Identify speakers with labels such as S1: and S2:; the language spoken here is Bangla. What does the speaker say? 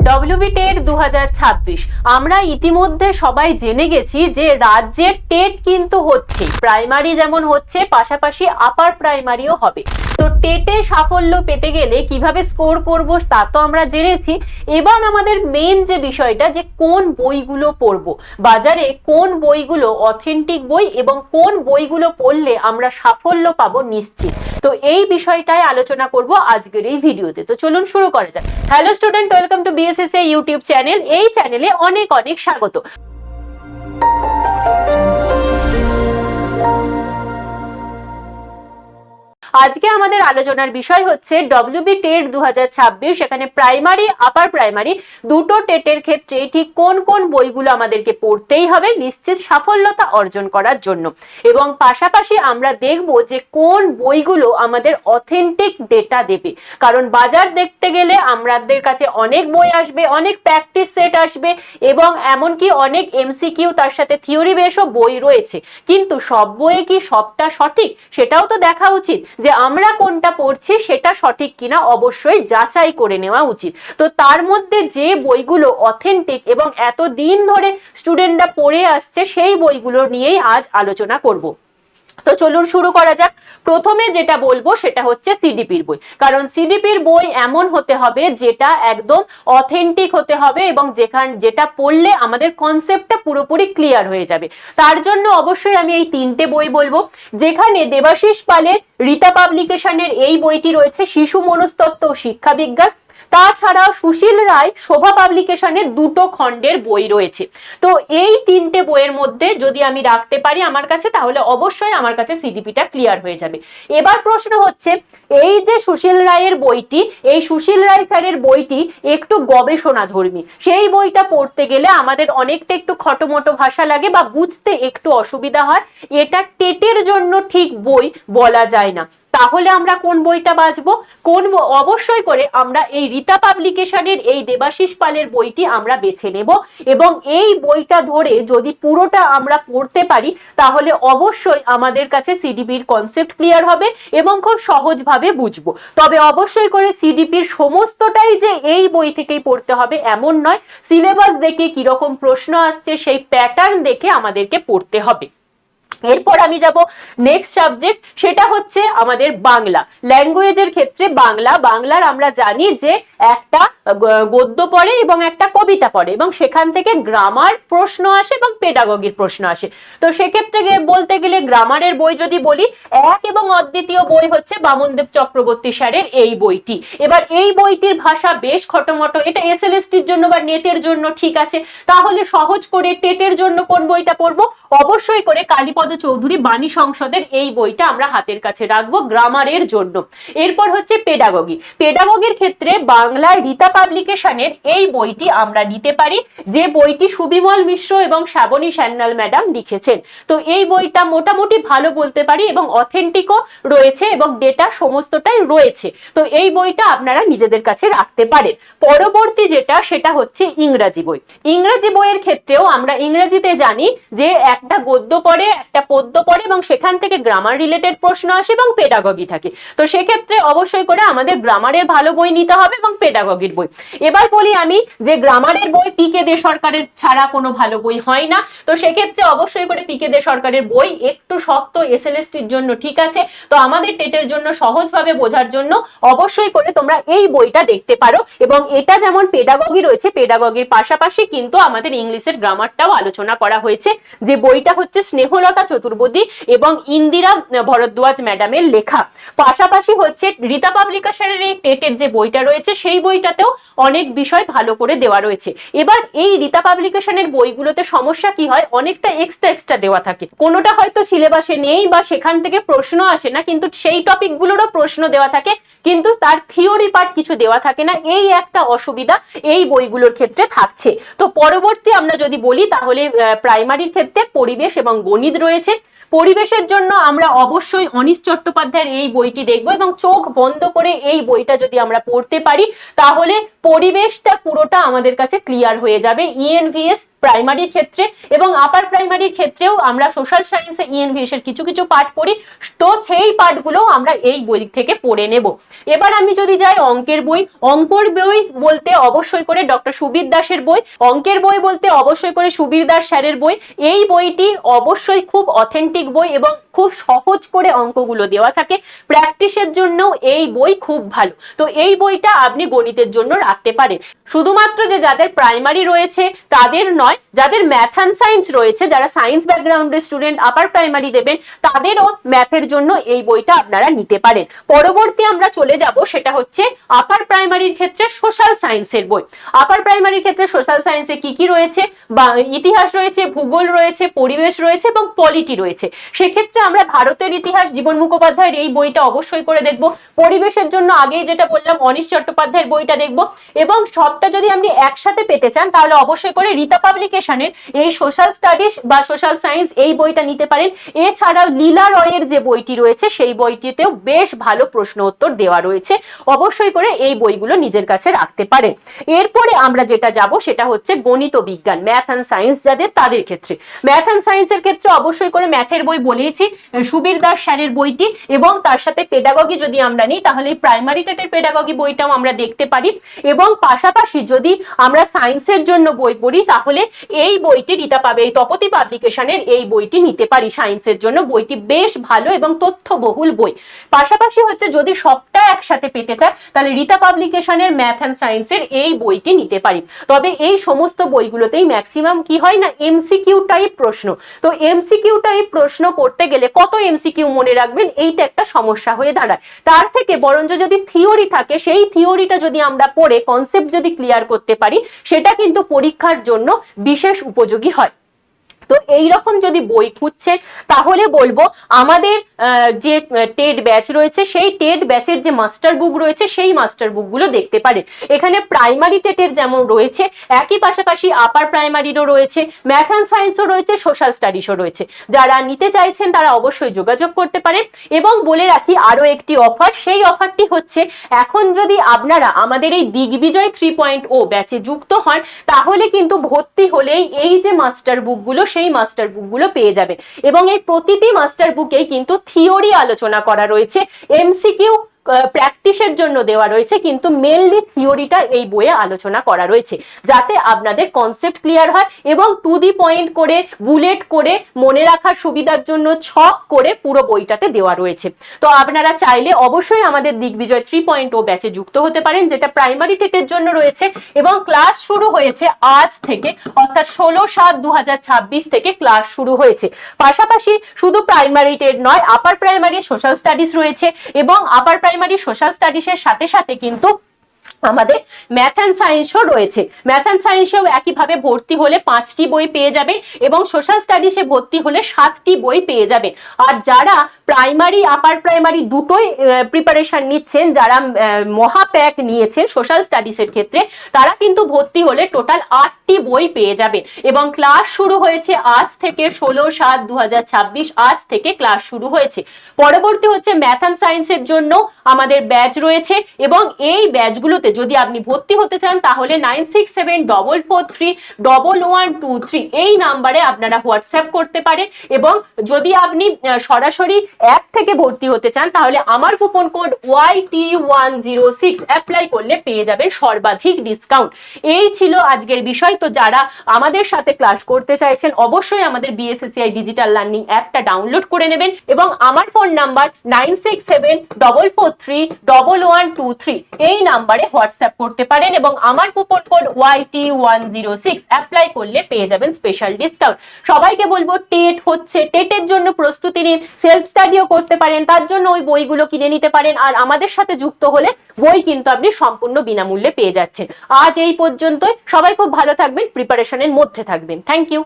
S1: ডব্লিউবি টেট 2026 আমরা ইতিমধ্যে সবাই জেনে গেছি যে রাজ্যের টেট কিন্তু হচ্ছে, প্রাইমারি যেমন হচ্ছে পাশাপাশি আপার প্রাইমারিও হবে। তো টেটে সাফল্য পেতে গেলে কিভাবে স্কোর করব তা তো আমরা জেনেছি। এবার আমাদের মেন যে বিষয়টা যে কোন বইগুলো পড়বো, বাজারে কোন বইগুলো অথেন্টিক বই এবং কোন বইগুলো পড়লে আমরা সাফল্য পাবো নিশ্চিত। তো এই বিষয়টাই আলোচনা করব আজকের এই ভিডিওতে। তো চলুন শুরু করা যাক। Hello student, welcome to BSSA YouTube channel. এই চ্যানেলে অনেক অনেক স্বাগত। আজকে আমাদের আলোচনার বিষয় হচ্ছে ডব্লিউবি টেট 2026। এখানে প্রাইমারি আপার প্রাইমারি দুটো টেটের ক্ষেত্রে ঠিক কোন কোন বইগুলো আমাদেরকে পড়তেই হবে নিশ্চিত সাফল্যতা অর্জন করার জন্য, এবং পাশাপাশি আমরা দেখব যে কোন বইগুলো আমাদের অথেন্টিক ডেটা দেবে। কারণ বাজার দেখতে গেলে আমাদের কাছে অনেক বই আসবে, অনেক প্র্যাকটিস সেট আসবে এবং এমনকি অনেক এমসিকিউ তার সাথে থিওরি বেসও বই রয়েছে, কিন্তু সব বইয়ে কি সবটা সঠিক সেটাও তো দেখা উচিত। যে আমরা কোনটা পড়ছি সেটা সঠিক কিনা অবশ্যই যাচাই করে নেওয়া উচিত। তো তার মধ্যে যে বইগুলো অথেন্টিক এবং এতদিন ধরে স্টুডেন্টরা পড়ে আসছে সেই বইগুলো নিয়েই আজ আলোচনা করব। তো চলুন শুরু করা যাক। প্রথমে যেটা বলবো সেটা হচ্ছে সিডিপির বই, কারণ সিডিপির বই এমন হতে হবে যেটা একদম অথেন্টিক হতে হবে এবং যেটা পড়লে আমাদের কনসেপ্টটা পুরোপুরি ক্লিয়ার হয়ে যাবে। তার জন্য অবশ্যই আমি এই তিনটে বই বলবো, যেখানে দেবাশিস পালের রীতা পাবলিকেশনের এই বইটি রয়েছে, শিশু মনস্তত্ত্ব ও শিক্ষা বিজ্ঞান। তাছাড়াও সুশীল রায় শোভা পাবলিকেশনের দুটো খণ্ডের বই রয়েছে। তো এই তিনটে বইয়ের মধ্যে যদি আমি রাখতে পারি আমার কাছে, তাহলে অবশ্যই আমার কাছে সিডিপিটা ক্লিয়ার হয়ে যাবে। এবার প্রশ্ন হচ্ছে, এই যে সুশীল রায়ের বইটি, এই সুশীল রায় স্যারের বইটি একটু গবেষণা ধর্মী। সেই বইটা পড়তে গেলে আমাদের অনেকটা একটু খটোমটো ভাষা লাগে বা বুঝতে একটু অসুবিধা হয়। এটা টেটের জন্য ঠিক বই বলা যায় না। তাহলে আমরা কোন বইটা বাছবো? অবশ্যই করে আমরা এই রীতা পাবলিকেশনের এই দেবাশিস পালের বইটি আমরা বেছে নেব, এবং এই বইটা ধরে যদি পুরোটা আমরা পড়তে পারি তাহলে অবশ্যই আমাদের কাছে সিডিপির কনসেপ্ট ক্লিয়ার হবে এবং খুব সহজভাবে বুঝবো। তবে অবশ্যই করে সিডিপির সমস্তটাই যে এই বই থেকেই পড়তে হবে এমন নয়। সিলেবাস দেখে কিরকম প্রশ্ন আসছে সেই প্যাটার্ন দেখে আমাদেরকে পড়তে হবে। এরপর আমি যাব নেক্সট সাবজেক্ট, সেটা হচ্ছে আমাদের বাংলা। ল্যাঙ্গুয়েজের ক্ষেত্রে বাংলার আমরা জানি যে একটা গদ্য পড়ে এবং একটা কবিতা পড়ে, এবং সেখান থেকে গ্রামার প্রশ্ন আসে এবং পেডাগগির প্রশ্ন আসে। তো সেক্ষেত্রে বলতে গেলে গ্রামারের বই যদি বলি, এক এবং অদ্বিতীয় বই হচ্ছে বামনদেব চক্রবর্তী স্যারের এই বইটি। এবার এই বইটির ভাষা বেশ খটোমটো, এটা এসএলএসটির জন্য বা নেটের জন্য ঠিক আছে। তাহলে সহজ করে টেটের জন্য কোন বইটা পড়বো? অবশ্যই করে কালীপদ চৌধুরী বাণী সংসদের এই বইটা আমরা হাতের কাছে রাখবো গ্রামারের জন্য। এরপর হচ্ছে পেডাগগির ক্ষেত্রে বাংলার রীতা পাবলিকেশনের এই বইটি আমরা নিতে পারি, যে বইটি সুবিমল মিশ্র এবং শ্রাবণী সান্যাল ম্যাডাম লিখেছেন। তো এই বইটা মোটামুটি ভালো বলতে পারি এবং অথেন্টিকও রয়েছে এবং ডেটা সমস্তটাই রয়েছে। তো এই বইটা আপনারা নিজেদের কাছে রাখতে পারেন। পরবর্তী সেটা হচ্ছে ইংরাজি বই। ইংরাজি বইয়ের ক্ষেত্রেও আমরা ইংরেজিতে জানি যে একটা গদ্য পড়ে, একটা পদ্য পড়ে এবং সেখান থেকে গ্রামার রিলেটেড প্রশ্ন আসে এবং পেডাগগি থাকে। তো সেক্ষেত্রে অবশ্যই করে আমাদের গ্রামারের ভালো বই নিতে হবে এবং পেডাগগির বই। এবার বলি আমি যে গ্রামারের বই পিকে দে সরকারের ছাড়া কোনো ভালো বই হয় না। তো সেক্ষেত্রে অবশ্যই করে পিকে দে সরকারের বই একটু শক্ত, এসএলএসটির জন্য ঠিক আছে। তো আমাদের টেটের জন্য সহজভাবে বোঝার জন্য অবশ্যই করে তোমরা এই বইটা দেখতে পারো, এবং এটা যেমন পেডাগগি রয়েছে, পেডাগগির পাশাপাশি কিন্তু আমাদের ইংলিশের গ্রামারটাও আলোচনা করা হয়েছে, যে বইটা হচ্ছে স্নেহলতা চতুর্বেদী এবং ইন্দিরা ভরদ্বাজ ম্যাডামের লেখা। পাশাপাশি হচ্ছে রীতা পাবলিকেশনের এই টেটের যে বইটা রয়েছে সেই বইটাতেও অনেক বিষয় ভালো করে দেওয়া রয়েছে। এবার এই রীতা পাবলিকেশনের বইগুলোতে সমস্যা কি হয়, অনেকটা এক্সট্রা দেওয়া থাকে, কোনোটা হয়তো সিলেবাসে নেই বা সেখান থেকে প্রশ্ন আসে না, কিন্তু সেই টপিকগুলোরও প্রশ্ন দেওয়া থাকে কিন্তু তার থিওরি পার্ট কিছু দেওয়া থাকে না। এই একটা অসুবিধা এই বইগুলোর ক্ষেত্রে থাকছে। তো পরবর্তী আমরা যদি বলি তাহলে প্রাইমারির ক্ষেত্রে পরিবেশ এবং গণিত রয়েছে। পরিবেশের জন্য আমরা অবশ্যই অনিশ চট্টোপাধ্যায়ের এই বইটি দেখবো, এবং চোখ বন্ধ করে এই বইটা যদি আমরা পড়তে পারি তাহলে পরিবেশটা পুরোটা আমাদের কাছে ক্লিয়ার হয়ে যাবে। ইএনভিএস প্রাইমারির ক্ষেত্রে, এবং আপার প্রাইমারির ক্ষেত্রেও আমরা সোশ্যাল সায়েন্সে ইএনভিএস এর কিছু কিছু পার্ট পড়ি, তো সেই পার্টগুলো আমরা এই বই থেকে পড়ে নেব। এবার আমি যদি যাই অঙ্কের বই, অঙ্কের বই বলতে অবশ্যই করে ডক্টর সুবীর দাসের বই, অঙ্কের বই বলতে অবশ্যই করে সুবীর দাস স্যারের বই। এই বইটি অবশ্যই খুব অথেন্টিক বই এবং খুব সহজ করে অঙ্কগুলো দেওয়া থাকে, প্র্যাকটিসের জন্য এই বই খুব ভালো। তো এই বইটা আপনি গণিতের জন্য রাখতে পারেন। শুধুমাত্র যে যাদের প্রাইমারি রয়েছে তাদের নয়, যাদের ম্যাথ অ্যান্ড সায়েন্স রয়েছে, যারা সায়েন্স ব্যাকগ্রাউন্ডের স্টুডেন্ট আপার প্রাইমারি দেবেন, তাদেরও ম্যাথের জন্য এই বইটা আপনারা নিতে পারেন। পরবর্তী আমরা চলে যাব, সেটা হচ্ছে আপার প্রাইমারির ক্ষেত্রে সোশ্যাল সায়েন্সের বই। আপার প্রাইমারির ক্ষেত্রে সোশ্যাল সায়েন্সে কি কি রয়েছে, বা ইতিহাস রয়েছে, ভূগোল রয়েছে, পরিবেশ রয়েছে এবং পলিটি রয়েছে। সেক্ষেত্রে আমরা ভারতের ইতিহাস জীবন মুখোপাধ্যায়ের এই বইটা অবশ্যই করে দেখব। পরিবেশের জন্য আগেই যেটা বললাম অনিশ চট্টোপাধ্যায়ের বইটা দেখব। এবং সবটা যদি আপনি একসাথে পেতে চান তাহলে অবশ্যই করে রীতা পাবলিকেশনের এই সোশ্যাল স্টাডিজ বা সোশ্যাল সায়েন্স এই বইটা নিতে পারেন। এছাড়াও লীলা রয়ের যে বইটি রয়েছে সেই বইটিতেও বেশ ভালো প্রশ্ন উত্তর দেওয়া রয়েছে, অবশ্যই করে এই বইগুলো নিজের কাছে রাখতে পারেন। এরপরে আমরা যেটা যাব সেটা হচ্ছে গণিত বিজ্ঞান, ম্যাথ অ্যান্ড সায়েন্স যাদের, তাদের ক্ষেত্রে। ম্যাথ অ্যান্ড সায়েন্সের ক্ষেত্রে অবশ্যই করে ম্যাথের বই বলেছি সুবীর দাস স্যারের বইটি, এবং তার সাথে পেডাগগি যদি আমরা নিই তাহলে প্রাইমারি টেটের পেডাগগি বইটাও আমরা দেখতে পারি। এবং পাশাপাশি যদি আমরা সায়েন্সের জন্য বই পড়ি তাহলে এই বইটি রীতা পাবে, এই তপতি পাবলিকেশনের এই বইটি নিতে পারি সায়েন্সের জন্য। বইটি বেশ ভালো এবং তথ্যবহুল বই। পাশাপাশি হচ্ছে যদি সবটা একসাথে পেতে চায় তাহলে রীতা পাবলিকেশনের ম্যাথ অ্যান্ড সায়েন্সের এই বইটি নিতে পারি। তবে এই সমস্ত বইগুলোতেই ম্যাক্সিমাম কি হয় না, এমসিকিউ টাইপ প্রশ্ন। তো এমসিকিউ টাইপ প্রশ্ন করতে গেলে কত এমসিকিউ মনে রাখবেন, এইটা একটা সমস্যা হয়ে দাঁড়ায়। তার থেকে বরঞ্চ যদি থিওরি থাকে, সেই থিওরিটা যদি আমরা পড়ে কনসেপ্ট যদি ক্লিয়ার করতে পারি, সেটা কিন্তু পরীক্ষার জন্য বিশেষ উপযোগী হয়। তো এইরকম যদি বই খুঁজছেন তাহলে বলবো আমাদের যে টেট ব্যাচ রয়েছে সেই টেট ব্যাচের যে মাস্টার বুক রয়েছে সেই মাস্টার বুকগুলো দেখতে পারেন। এখানে প্রাইমারি টেটের যেমন রয়েছে, একই পাশাপাশি আপার প্রাইমারিরও রয়েছে, ম্যাথ অ্যান্ড সায়েন্সও রয়েছে, সোশ্যাল স্টাডিজও রয়েছে। যারা নিতে চাইছেন তারা অবশ্যই যোগাযোগ করতে পারেন। এবং বলে রাখি আরো একটি অফার, সেই অফারটি হচ্ছে এখন যদি আপনারা আমাদের এই দিগ্বিজয় 3.0 ব্যাচে যুক্ত হন তাহলে কিন্তু ভর্তি হলেই এই যে মাস্টার বুকগুলো সেই মাস্টার বুকগুলো পেয়ে যাবে। এবং এই প্রতিটি মাস্টার বুকেই কিন্তু থিওরি আলোচনা করা রয়েছে, এমসিকিউ প্র্যাকটিসের জন্য দেওয়া রয়েছে, কিন্তু মেনলি থিওরিটা এই বইয়ে আলোচনা করা রয়েছে, যাতে আপনাদের কনসেপ্ট ক্লিয়ার হয় এবং টু দি পয়েন্ট করে বুলেট করে মনে রাখার সুবিধার জন্য ছক করে পুরো বইটাতে দেওয়া রয়েছে। তো আপনারা চাইলে অবশ্যই আমাদের দিগ্বিজয় 3.0 ব্যাচে যুক্ত হতে পারেন, যেটা প্রাইমারি টেটের জন্য রয়েছে এবং ক্লাস শুরু হয়েছে আজ থেকে, অর্থাৎ 16/7/2026 থেকে ক্লাস শুরু হয়েছে। পাশাপাশি শুধু প্রাইমারি টেট নয়, আপার প্রাইমারি সোশ্যাল স্টাডিজ রয়েছে এবং আপার প্রাইমারি সোশ্যাল স্টাডিজের সাথে সাথে কিন্তু আমাদের ম্যাথ অ্যান্ড সায়েন্সও রয়েছে। ম্যাথ অ্যান্ড সায়েন্সেও একইভাবে ভর্তি হলে 5টি বই পেয়ে যাবেন এবং সোশ্যাল স্টাডিজে ভর্তি হলে 7টি বই পেয়ে যাবেন। আর যারা প্রাইমারি আপার প্রাইমারি দুটোই প্রিপারেশন নিচ্ছেন, যারা মহাপ্যাক নিয়েছেন সোশ্যাল স্টাডিজের ক্ষেত্রে, তারা কিন্তু ভর্তি হলে টোটাল 8টি বই পেয়ে যাবেন। এবং ক্লাস শুরু হয়েছে আজ থেকে 16/7/2026, আজ থেকে ক্লাস শুরু হয়েছে। পরবর্তী হচ্ছে ম্যাথ অ্যান্ড সায়েন্সের জন্য আমাদের ব্যাচ রয়েছে এবং এই ব্যাচগুলোতে যদি আপনি ভর্তি হতে চান তাহলে 9674431123 এই নাম্বারে আপনারা হোয়াটসঅ্যাপ করতে পারেন। এবং যদি আপনি সরাসরি অ্যাপ থেকে ভর্তি হতে চান তাহলে আমার কুপন কোড YT106 অ্যাপ্লাই করলে পেয়ে যাবেন সর্বাধিক ডিসকাউন্ট। এই ছিল আজকের বিষয়। তো যারা আমাদের সাথে ক্লাস করতে চাইছেন অবশ্যই আমাদের BSSCI ডিজিটাল লার্নিং অ্যাপটা ডাউনলোড করে নেবেন এবং আমার ফোন নাম্বার 9674431123 এই নাম্বারে হোয়াটসঅ্যাপ করতে পারেন এবং আমার কুপন কোড YT106 অ্যাপ্লাই করলে পেয়ে যাবেন স্পেশাল ডিসকাউন্ট। সবাইকে বলবো টেট হচ্ছে, টেটের জন্য প্রস্তুতি নিন, সেলফ স্টাডিও করতে পারেন, তার জন্য ওই বইগুলো কিনে নিতে পারেন। আর আমাদের সাথে যুক্ত হলে বই কিন্তু আপনি সম্পূর্ণ বিনামূল্যে পেয়ে যাচ্ছেন। আজ এই পর্যন্তই, সবাই খুব ভালো থাকবেন, প্রিপারেশনের মধ্যে থাকবেন। Thank you.